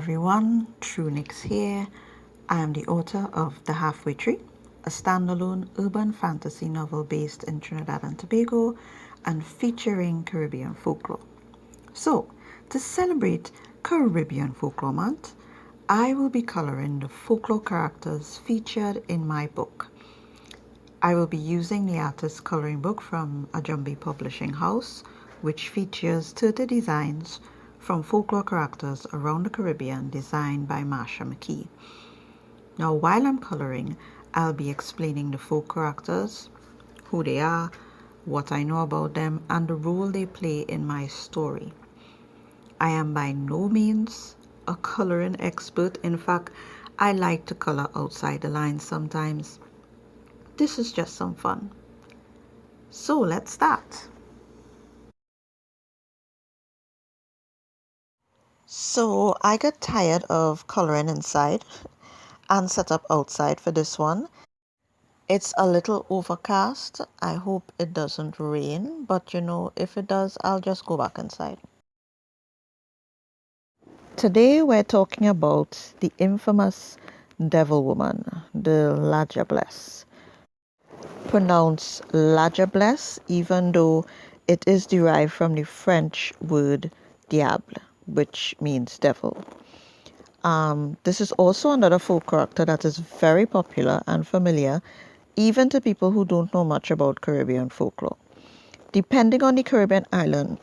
everyone, Trunix here. I am the author of The Halfway Tree, a standalone urban fantasy novel based in Trinidad and Tobago and featuring Caribbean folklore. So, to celebrate Caribbean Folklore Month, I will be coloring the folklore characters featured in my book. I will be using the artist's coloring book from Ajumbi Publishing House, which features 30 designs from folklore characters around the Caribbean designed by Marsha McKee. Now, while I'm coloring, I'll be explaining the folk characters, who they are, what I know about them, and the role they play in my story. I am by no means a coloring expert. In fact, I like to color outside the lines sometimes. This is just some fun. So let's start. So I got tired of coloring inside and set up outside for this one. It's a little overcast. I hope it doesn't rain, but if it does, I'll just go back inside. Today we're talking about the infamous devil woman, the Lajables. Pronounced Lajables, even though it is derived from the French word diable, which means devil. This is also another folk character that is very popular and familiar, even to people who don't know much about Caribbean folklore. Depending on the Caribbean island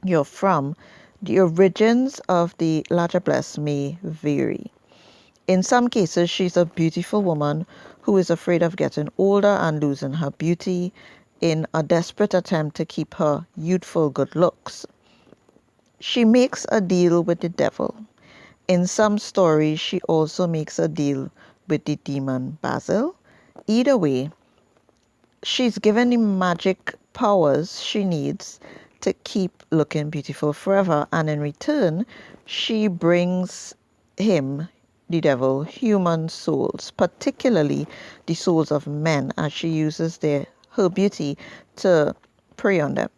you're from, the origins of the Lajables may vary. In some cases, she's a beautiful woman who is afraid of getting older and losing her beauty in a desperate attempt to keep her youthful good looks. She makes a deal with the devil. In some stories, she also makes a deal with the demon Basil. Either way, she's given the magic powers she needs to keep looking beautiful forever, and in return, she brings him, the devil, human souls, particularly the souls of men, as she uses her beauty to prey on them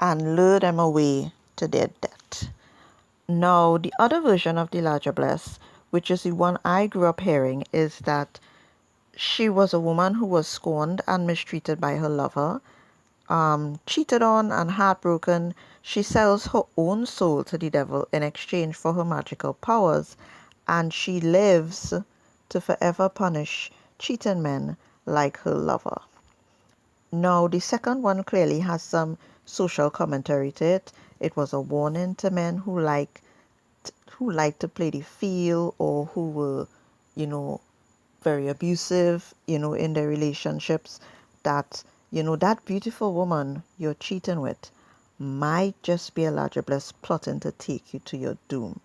and lure them away to their death. Now, the other version of the Lajables, which is the one I grew up hearing, is that she was a woman who was scorned and mistreated by her lover, cheated on and heartbroken. She sells her own soul to the devil in exchange for her magical powers, and she lives to forever punish cheating men like her lover. Now, the second one clearly has some social commentary to it. It was a warning to men who like to play the field, or who were, very abusive, in their relationships, that, that beautiful woman you're cheating with might just be a Lajables plotting to take you to your doom.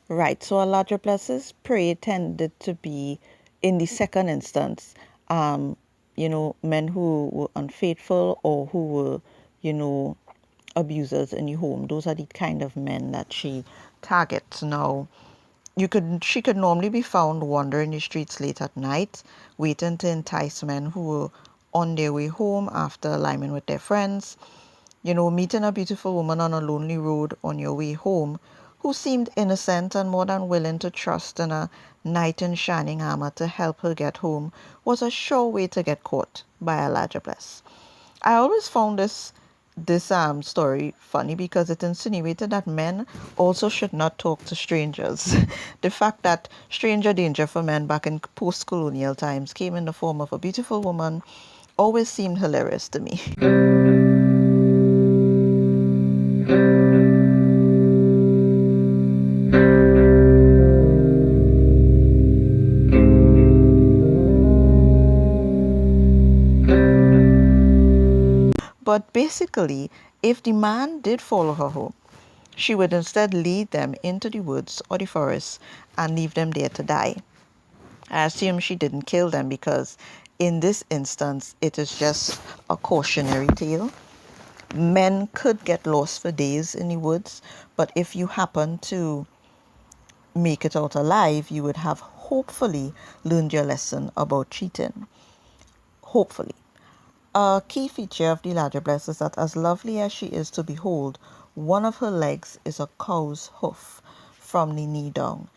Right, so a Lajables' prey tended to be, in the second instance, men who were unfaithful or who were, abusers in the home. Those are the kind of men that she targets. Now, she could normally be found wandering the streets late at night, waiting to entice men who were on their way home after alignment with their friends. meeting a beautiful woman on a lonely road on your way home who seemed innocent and more than willing to trust in a knight in shining armor to help her get home was a sure way to get caught by a Lajabless. I always found this story funny because it insinuated that men also should not talk to strangers. The fact that stranger danger for men back in post-colonial times came in the form of a beautiful woman always seemed hilarious to me. But basically, if the man did follow her home, she would instead lead them into the woods or the forest and leave them there to die. I assume she didn't kill them because in this instance it is just a cautionary tale. Men could get lost for days in the woods, but if you happen to make it out alive, you would have hopefully learned your lesson about cheating. Hopefully. A key feature of the Lajabless is that as lovely as she is to behold, one of her legs is a cow's hoof from the knee down.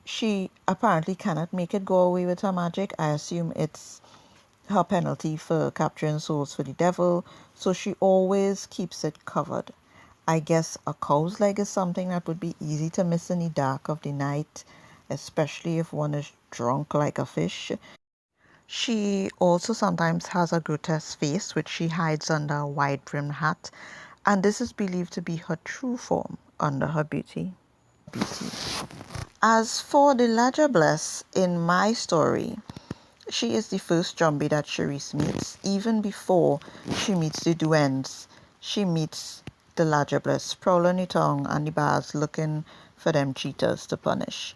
She apparently cannot make it go away with her magic. I assume it's her penalty for capturing souls for the devil, so she always keeps it covered. I guess a cow's leg is something that would be easy to miss in the dark of the night, especially if one is drunk like a fish. She also sometimes has a grotesque face which she hides under a wide-brimmed hat, and this is believed to be her true form under her beauty. As for the Lajabless in my story, she is the first zombie that Charisse meets. Even before she meets the duendes, she meets the Lajabless, prowling the tongue and the bars looking for them cheaters to punish.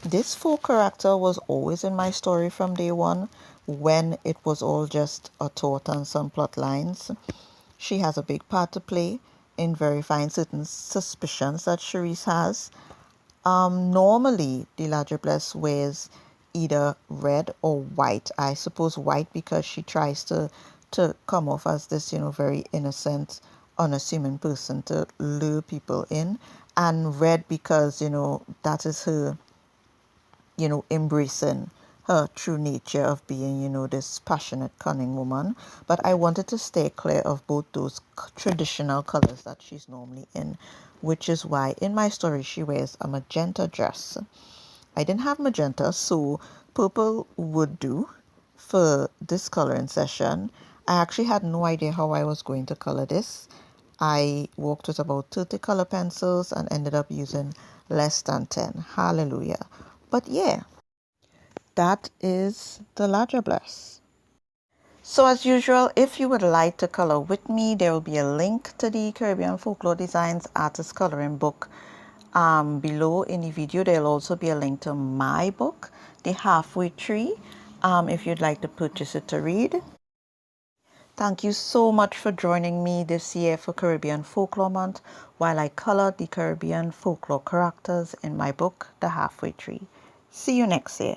This folk character was always in my story from day one when it was all just a thought and some plot lines. She has a big part to play in verifying certain suspicions that Charisse has. Normally, the Lajabless wears either red or white. I suppose white because she tries to come off as this, very innocent, unassuming person to lure people in, and red because that is her, embracing her true nature of being, this passionate, cunning woman. But I wanted to stay clear of both those traditional colors that she's normally in, which is why in my story she wears a magenta dress. I didn't have magenta, so purple would do for this coloring session. I actually had no idea how I was going to color this. I worked with about 30 color pencils and ended up using less than 10. Hallelujah. But yeah, that is the Lajabless. So as usual, if you would like to color with me, there will be a link to the Caribbean Folklore Designs Artist Coloring Book below in the video. There will also be a link to my book, The Halfway Tree, if you'd like to purchase it to read. Thank you so much for joining me this year for Caribbean Folklore Month while I colored the Caribbean folklore characters in my book, The Halfway Tree. See you next year.